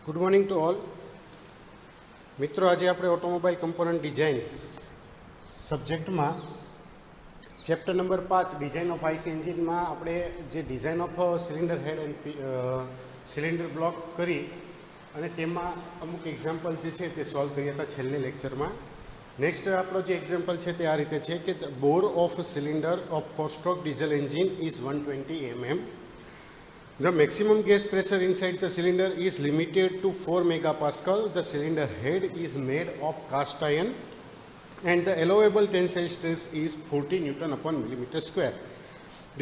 Good morning to all મિત્રો, આજે આપણે ઓટોમોબાઈલ કમ્પોનન્ટ ડિઝાઇન સબ્જેક્ટમાં chapter number 5 design of IC એન્જિનમાં આપણે જે design of cylinder head and cylinder block કરી અને તેમાં અમુક એક્ઝામ્પલ જે છે તે સોલ્વ કર્યા હતા છેલ્લે લેક્ચરમાં. નેક્સ્ટ આપણો જે એક્ઝામ્પલ છે તે આ રીતે છે કે bore of cylinder of 4-stroke diesel engine is 120 mm. The maximum gas pressure inside the cylinder is limited to 4 megapascal. The cylinder head is made of cast iron and the allowable tensile stress is 40 Newton upon millimeter square.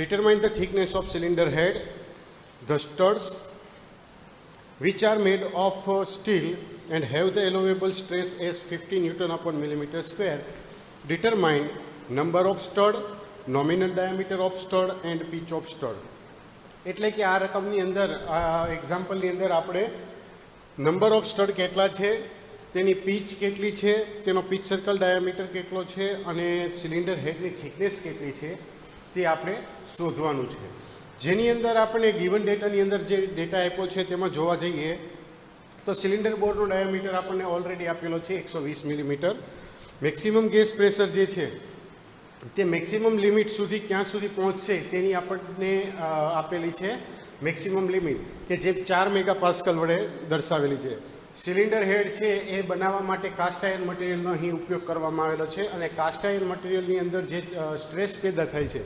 Determine the thickness of cylinder head. The studs, which are made of steel and have the allowable stress as 50 Newton upon millimeter square. Determine number of stud, nominal diameter of stud and pitch of stud. એટલે કે આ રકમની અંદર આ એક્ઝામ્પલની અંદર આપણે number of stud કેટલા છે, તેની પીચ કેટલી છે, તેનો પીચ સર્કલ ડાયામીટર કેટલો છે અને સિલિન્ડર હેડની થિકનેસ કેટલી છે તે આપણે શોધવાનું છે. જેની અંદર આપણે ગિવન ડેટાની અંદર જે ડેટા આપ્યો છે તેમાં જોવા જઈએ તો સિલિન્ડર બોરનો ડાયામીટર આપણને ઓલરેડી આપેલો છે 120 મિલીમીટર. મેક્સિમમ ગેસ પ્રેશર જે છે તે મેક્સિમમ લિમિટ સુધી ક્યાં સુધી પહોંચશે તેની આપણને આપેલી છે મેક્સિમમ લિમિટ કે જે 4 મેગાપાસ્કલ વડે દર્શાવેલી છે. સિલિન્ડર હેડ છે એ બનાવવા માટે કાસ્ટ આયર્ન મટીરિયલનો અહીં ઉપયોગ કરવામાં આવેલો છે અને કાસ્ટ આયર્ન મટીરિયલની અંદર જે સ્ટ્રેસ પેદા થાય છે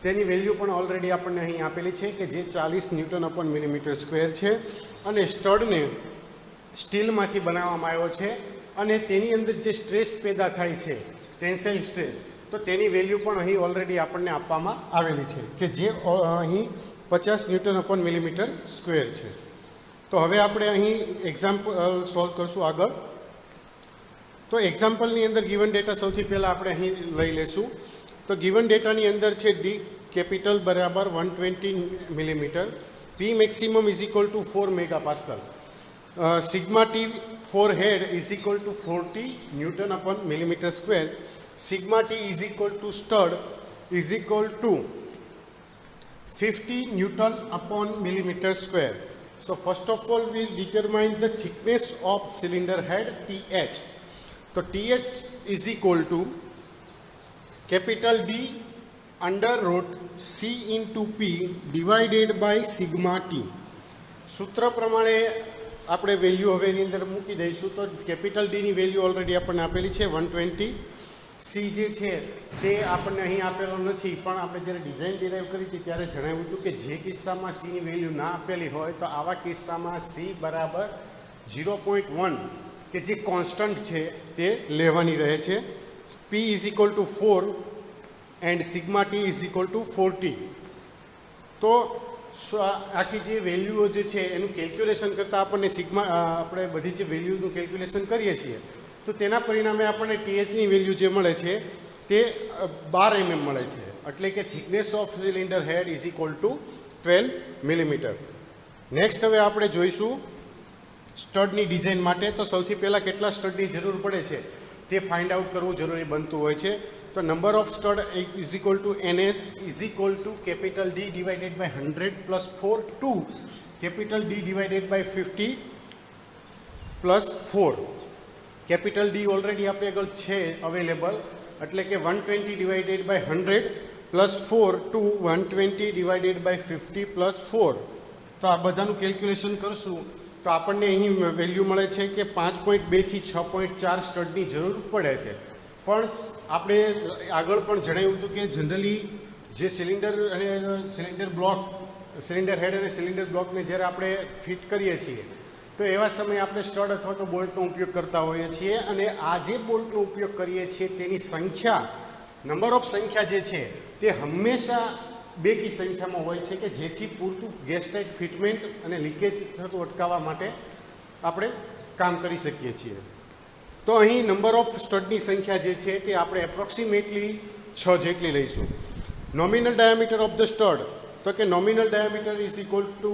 તેની વેલ્યુ પણ ઓલરેડી આપણને અહીં આપેલી છે કે જે 40 ન્યૂટન અપોન મિલીમીટર સ્ક્વેર છે અને સ્ટડને સ્ટીલમાંથી બનાવવામાં આવ્યો છે અને તેની અંદર જે સ્ટ્રેસ પેદા થાય છે ટેન્સાઇલ સ્ટ્રેસ, તો તેની વેલ્યુ પણ અહીં ઓલરેડી આપણને આપવામાં આવેલી છે કે જે અહીં 50 ન્યૂટન અપોન મિલીમીટર સ્ક્વેર છે. તો હવે આપણે અહીં એક્ઝામ્પલ સોલ્વ કરશું આગળ. તો એક્ઝામ્પલની અંદર ગિવન ડેટા સૌથી પહેલાં આપણે અહીં લઈ લેશું. તો ગિવન ડેટાની અંદર છે ડી કેપિટલ બરાબર 120 millimetre, P maximum is equal to 4 megapascal, sigma T for head is equal to 40 newton upon millimetre square. Sigma T is equal to stud is equal to 50 Newton upon millimeter square. So first of all we will determine the thickness of cylinder head TH. So TH is equal to capital D under root C into P divided by sigma T. સૂત્ર પ્રમાણે આપણે value હવે એની અંદર મૂકી દઈશું. તો capital ડીની value already આપણને આપેલી છે 120. સી જે છે તે આપણને અહીં આપેલો નથી, પણ આપણે જ્યારે ડિઝાઇન ડિરાઈવ કરી હતી ત્યારે જણાવ્યું હતું કે જે કિસ્સામાં સીની વેલ્યુ ના આપેલી હોય તો આવા કિસ્સામાં સી બરાબર 0.1 કે જે કોન્સ્ટન્ટ છે તે લેવાની રહે છે. પી is equal to 4 and sigma T is equal to 40. તો આખી જે વેલ્યુઓ જે છે એનું કેલ્ક્યુલેશન કરતાં આપણને સિગ્મા આપણે બધી જે વેલ્યુનું કેલ્ક્યુલેશન કરીએ છીએ તો તેના પરિણામે આપણને ટીએચની વેલ્યુ જે મળે છે તે 12 mm મળે છે. એટલે કે thickness of cylinder head is equal to 12 millimetre. Next હવે આપણે જોઈશું સ્ટડની ડિઝાઇન માટે. તો સૌથી પહેલાં કેટલા સ્ટડની જરૂર પડે છે તે ફાઇન્ડ આઉટ કરવું જરૂરી બનતું હોય છે. તો number of stud is equal to NS is equal to capital D divided by 100 plus 4 to capital D divided by 50 plus 4. Capital D already આપણે આગળ છે અવેલેબલ, એટલે કે 120 divided by 100 plus 4 to 120 divided by 50 plus 4. તો આ બધાનું calculation કરશું તો આપણને અહીં વેલ્યુ મળે છે કે 5.2 થી 6.4 સ્ટડની જરૂર પડે છે. પણ આપણે આગળ પણ જણાવ્યું હતું કે જનરલી જે સિલિન્ડર અને સિલિન્ડર બ્લોક, સિલિન્ડર હેડ અને સિલિન્ડર બ્લોકને જ્યારે આપણે ફિટ કરીએ છીએ તો એવા સમયે આપણે સ્ટડ અથવા તો બોલ્ટનો ઉપયોગ કરતા હોઈએ છીએ અને આ જે બોલ્ટનો ઉપયોગ કરીએ છીએ તેની સંખ્યા, નંબર ઓફ સંખ્યા જે છે તે હંમેશા બેકી સંખ્યામાં હોય છે કે જેથી પૂરતું ગેસ ટાઇટ ફિટમેન્ટ અને લીકેજ થતું અટકાવવા માટે આપણે કામ કરી શકીએ છીએ. તો અહીં નંબર ઓફ સ્ટડની સંખ્યા જે છે તે આપણે એપ્રોક્સિમેટલી 6 જેટલી લઈશું. Nominal diameter of the stud, તો કે nominal diameter is equal to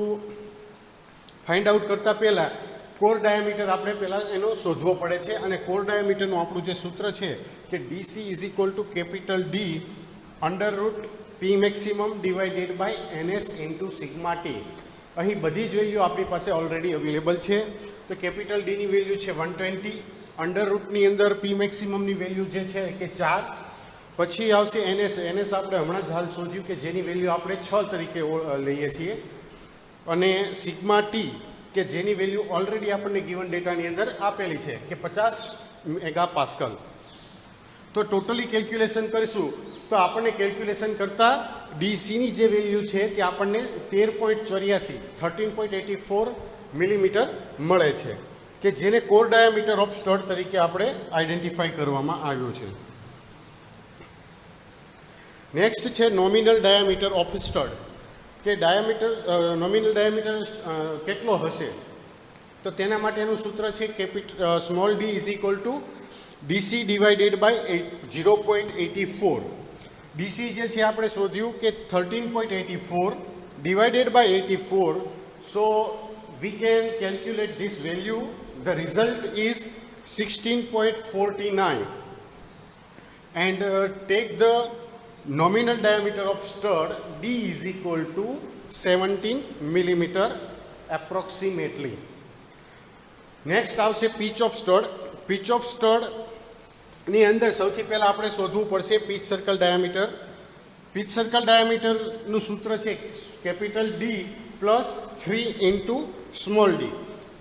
find out કરતાં પહેલાં કોર ડાયામીટર આપણે પહેલાં એનો શોધવો પડે છે અને કોર ડાયામીટરનું આપણું જે સૂત્ર છે કે DC is equal to capital D under root P maximum divided by NS into sigma T. અહીં બધી જ વેલ્યુ આપણી પાસે ઓલરેડી અવેલેબલ છે. તો કેપિટલ ડીની વેલ્યુ છે 120, અંડર રૂટની અંદર પી મેક્સિમમની વેલ્યુ જે છે કે 4. પછી આવશે એનએસ આપણે હમણાં જ હાલ શોધ્યું કે જેની વેલ્યુ આપણે 6 તરીકે લઈએ છીએ. અને સિગ્મા ટી કે જેની વેલ્યુ ઓલરેડી આપણને ગિવન ડેટાની અંદર આપેલી છે કે 50 મેગાપાસ્કલ. તો ટોટલી કેલ્ક્યુલેશન કરીશું તો આપણને કેલ્ક્યુલેશન કરતાં ડીસીની જે વેલ્યુ છે તે આપણને 13.84 મિલીમીટર મળે છે કે જેને કોર ડાયામીટર ઓફ સ્ટડ તરીકે આપણે આઈડેન્ટિફાઈ કરવામાં આવ્યું છે. નેક્સ્ટ છે નોમિનલ ડાયામીટર ઓફ સ્ટડ કે નોમિનલ ડાયામીટર કેટલો હશે. તો તેના માટેનું સૂત્ર છે small D is equal to DC divided by 0.84. DC જે છે આપણે શોધ્યું કે 13.84 ડિવાઇડેડ બાય 84. So we can calculate this value. The result is 16.49 and take the nominal diameter of stud D is equal to 17 millimeter approximately. Next આવશે pitch of stud. pitch of stud ની અંદર સૌથી પહેલાં આપણે શોધવું પડશે pitch circle diameter. pitch circle diameter નું સૂત્ર છે capital D plus 3 into small D.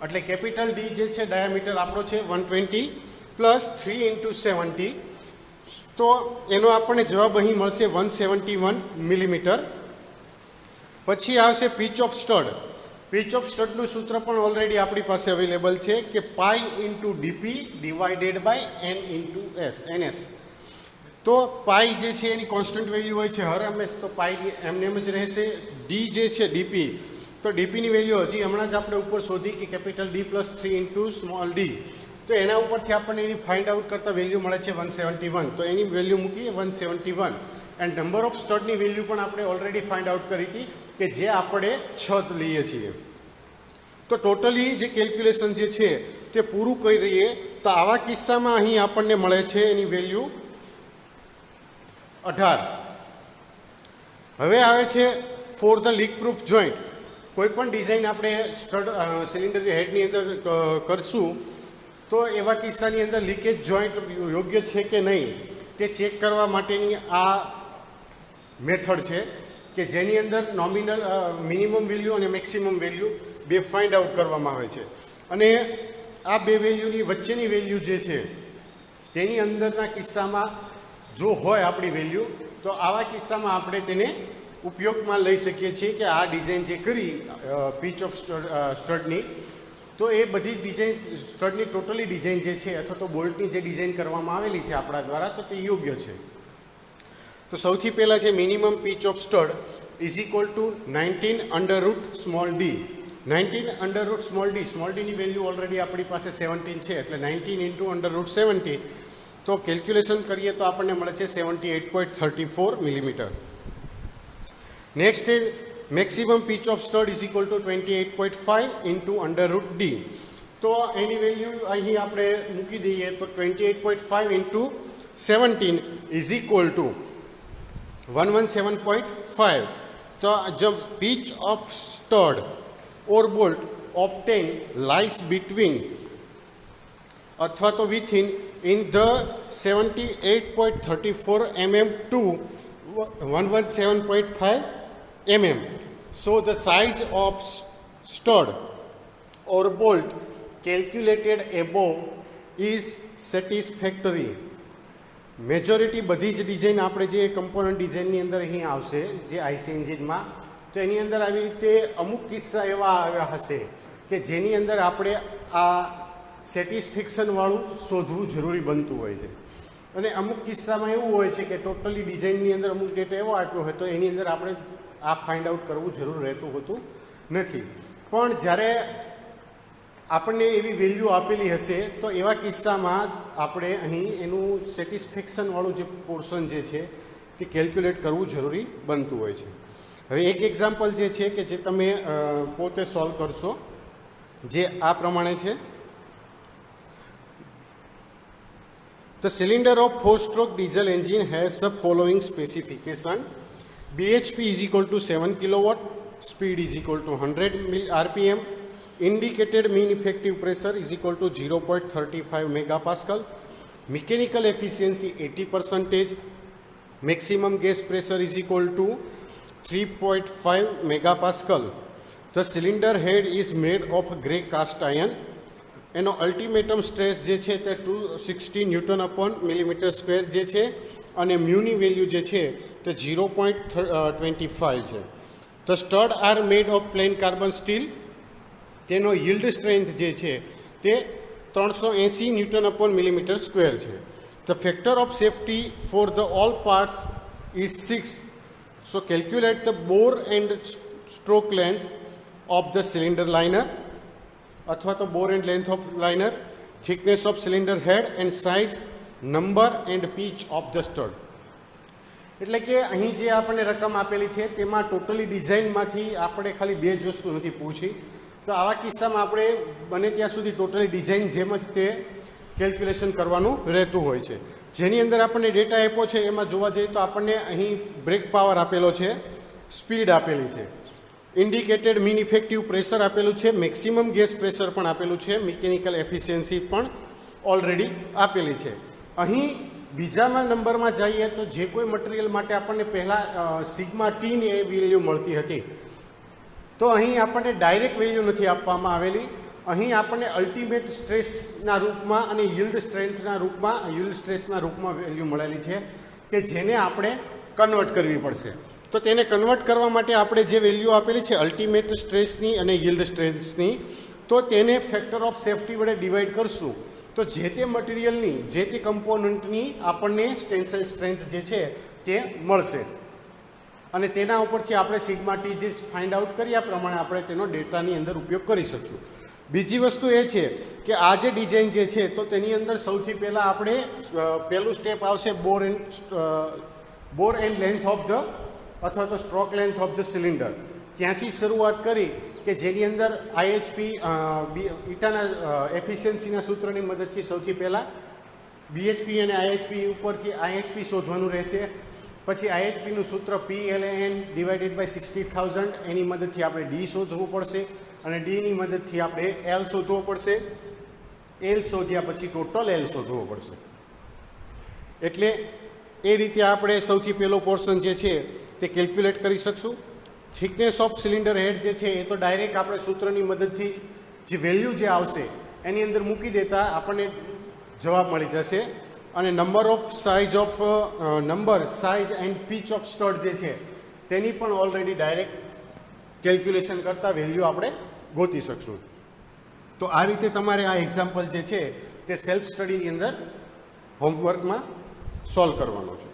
એટલે કેપિટલ ડી જે છે ડાયામીટર આપણો છે 120 પ્લસ 3 ઇન્ટુ 70. તો એનો આપણને જવાબ અહીં મળશે 171 મિલીમીટર. પછી આવશે pitch of stud. Pitch of સ્ટડનું સૂત્ર પણ ઓલરેડી આપણી પાસે અવેલેબલ છે કે pi into DP divided by N into NS. તો પાઈ જે છે એની કોન્સ્ટન્ટ વેલ્યુ હોય છે હર હંમેશ, તો પાઈ એમને એમ જ રહેશે. ડી જે છે ડીપી, તો ડીપીની વેલ્યુ હજી હમણાં જ આપણે ઉપર શોધી કે capital D plus 3 into small D. તો એના ઉપરથી આપણને એની ફાઇન્ડ આઉટ કરતાં વેલ્યુ મળે છે 171. તો એની વેલ્યુ મૂકીએ 171. એન્ડ નંબર ઓફ સ્ટડની વેલ્યુ પણ આપણે ઓલરેડી ફાઇન્ડ આઉટ કરી હતી કે જે આપણે 6 લઈએ છીએ. તો ટોટલી જે કેલ્ક્યુલેશન જે છે તે પૂરું કરી રહીએ તો આવા કિસ્સામાં અહીં આપણને મળે છે એની વેલ્યુ 18. હવે આવે છે for the leak proof joint. કોઈપણ ડિઝાઇન આપણે સ્ટડ સિલિન્ડર હેડની અંદર કરશું તો એવા કિસ્સાની અંદર લીકેજ જોઈન્ટ યોગ્ય છે કે નહીં તે ચેક કરવા માટેની આ મેથડ છે કે જેની અંદર નોમિનલ મિનિમમ વેલ્યુ અને મેક્સિમમ વેલ્યુ બે ફાઇન્ડ આઉટ કરવામાં આવે છે. અને આ બે વેલ્યુની વચ્ચેની વેલ્યુ જે છે તેની અંદરના કિસ્સામાં જો હોય આપણી વેલ્યુ તો આવા કિસ્સામાં આપણે તેને ઉપયોગમાં લઈ શકીએ છીએ કે આ ડિઝાઇન જે કરી પીચ ઓફ સ્ટડની, તો એ બધી ડિઝાઇન સ્ટડની ટોટલી ડિઝાઇન જે છે અથવા તો બોલ્ટની જે ડિઝાઇન કરવામાં આવેલી છે આપણા દ્વારા તો તે યોગ્ય છે. તો સૌથી પહેલાં છે minimum pitch of stud is equal to 19 under root small D. 19 under root small D, small ડીની વેલ્યુ ઓલરેડી આપણી પાસે 17 છે એટલે 19 ઇન્ટુ અંડર રૂટ 70. તો કેલ્ક્યુલેશન કરીએ તો આપણને મળે છે 78.34 millimetre. Next is maximum pitch of stud is equal to 28.5 into under root D. તો એની વેલ્યુ અહીં આપણે મૂકી દઈએ તો 28.5 ઇન્ટુ 17 ઇઝ ઇક્વલ ટુ 117.5. તો જબ pitch of stud or bolt obtained lies between અથવા તો within in the 78.34 mm to 117.5 mm. So the size of stud or bolt calculated above is satisfactory. Majority બધી જ ડિઝાઇન આપણે જે component ડિઝાઇનની અંદર અહીં આવશે જે આઈસી એન્જિનમાં, તો એની અંદર આવી રીતે અમુક કિસ્સા એવા આવ્યા હશે કે જેની અંદર આપણે આ સેટિસ્ફેક્શનવાળું શોધવું જરૂરી બનતું હોય છે. અને અમુક કિસ્સામાં એવું હોય છે કે ટોટલી ડિઝાઇનની અંદર અમુક ડેટા એવો આપ્યો હોય તો એની અંદર આપણે આ ફાઇન્ડ આઉટ કરવું જરૂર રહેતું હોતું નથી. પણ જ્યારે આપણને એવી વેલ્યુ આપેલી હશે તો એવા કિસ્સામાં આપણે અહીં એનું સેટિસ્ફેક્શનવાળું જે પોર્શન જે છે તે કેલ્ક્યુલેટ કરવું જરૂરી બનતું હોય છે. હવે એક એક્ઝામ્પલ જે છે કે જે તમે પોતે સોલ્વ કરશો જે આ પ્રમાણે છે. The cylinder of 4-stroke diesel engine has the following specification. BHP is equal to 7 kilowatt, speed is equal to 100 rpm, indicated mean effective pressure is equal to 0.35 megapascal, mechanical efficiency 80%, maximum gas pressure is equal to 3.5 megapascal. The cylinder head is made of grey cast iron. એનો ultimatum stress જે છે તે 260 newton upon millimetre square જે છે અને મ્યુની value જે છે તે 0.25 છે. The stud are made of plain carbon steel. તેનો yield સ્ટ્રેન્થ જે છે તે 380 ન્યૂટન અપોન મિલીમીટર સ્ક્વેર છે. The factor of safety for the all parts is 6. So calculate the bore and stroke length of the cylinder liner અથવા તો bore and length of liner, thickness of cylinder head and size, number and pitch of the stud. એટલે કે અહીં જે આપણને રકમ આપેલી છે તેમાં ટોટલી ડિઝાઇનમાંથી આપણે ખાલી 2 જ વસ્તુ નથી પૂછી. તો આવા કિસ્સામાં આપણે બને ત્યાં સુધી ટોટલી ડિઝાઇન જેમ જ તે કેલ્ક્યુલેશન કરવાનું રહેતું હોય છે. જેની અંદર આપણને ડેટા આપ્યો છે એમાં જોવા જઈએ તો આપણને અહીં બ્રેક પાવર આપેલો છે, સ્પીડ આપેલી છે, ઇન્ડિકેટેડ મીન ઇફેક્ટિવ પ્રેશર આપેલું છે, મેક્સિમમ ગેસ પ્રેશર પણ આપેલું છે, મિકેનિકલ એફિશિયન્સી પણ ઓલરેડી આપેલી છે. અહીં બીજામાં નંબરમાં જઈએ તો જે કોઈ મટીરિયલ માટે આપણને પહેલાં સિગ્મા ટીની એ વેલ્યુ મળતી હતી, તો અહીં આપણને ડાયરેક્ટ વેલ્યુ નથી આપવામાં આવેલી. અહીં આપણને અલ્ટિમેટ સ્ટ્રેસના રૂપમાં અને yield સ્ટ્રેન્થના રૂપમાં, yield સ્ટ્રેસના રૂપમાં વેલ્યુ મળેલી છે કે જેને આપણે કન્વર્ટ કરવી પડશે. તો તેને કન્વર્ટ કરવા માટે આપણે જે વેલ્યુ આપેલી છે અલ્ટિમેટ સ્ટ્રેસની અને yield સ્ટ્રેન્થની, તો તેને ફેક્ટર ઓફ સેફ્ટી વડે ડિવાઈડ કરશું તો જે તે મટીરિયલની, જે તે કમ્પોનન્ટની આપણને ટેન્સાઇલ સ્ટ્રેન્થ જે છે તે મળશે અને તેના ઉપરથી આપણે સિગ્મા ટી જે ફાઇન્ડ આઉટ કર્યા પ્રમાણે આપણે તેનો ડેટાની અંદર ઉપયોગ કરી શકશું. બીજી વસ્તુ એ છે કે આ જે ડિઝાઇન જે છે તો તેની અંદર સૌથી પહેલાં આપણે પહેલું સ્ટેપ આવશે બોર એન્ડ લેન્થ ઓફ ધ અથવા તો stroke length of the cylinder. ત્યાંથી શરૂઆત કરી કે જેની અંદર આઈએચપી ઈટાના એફિશિયન્સીના સૂત્રની મદદથી સૌથી પહેલાં બીએચપી અને આઈએચપી ઉપરથી આઈએચપી શોધવાનું રહેશે. પછી આઈએચપીનું સૂત્ર PLAN ડિવાઇડેડ બાય 60,000, એની મદદથી આપણે ડી શોધવું પડશે અને ડીની મદદથી આપણે એલ શોધવો પડશે. એલ શોધ્યા પછી ટોટલ એલ શોધવો પડશે. એટલે એ રીતે આપણે સૌથી પહેલો પોર્શન જે છે તે કેલ્ક્યુલેટ કરી શકશું. થિકનેસ ઓફ સિલિન્ડર હેડ જે છે એ તો ડાયરેક્ટ આપણે સૂત્રની મદદથી જે વેલ્યુ જે આવશે એની અંદર મૂકી દેતા આપણને જવાબ મળી જશે. અને number size and pitch of stud જે છે તેની પણ ઓલરેડી ડાયરેક્ટ કેલ્ક્યુલેશન કરતાં વેલ્યુ આપણે ગોતી શકશું. તો આ રીતે તમારે આ એક્ઝામ્પલ જે છે તે સેલ્ફ સ્ટડીની અંદર હોમવર્કમાં સોલ્વ કરવાનો છે.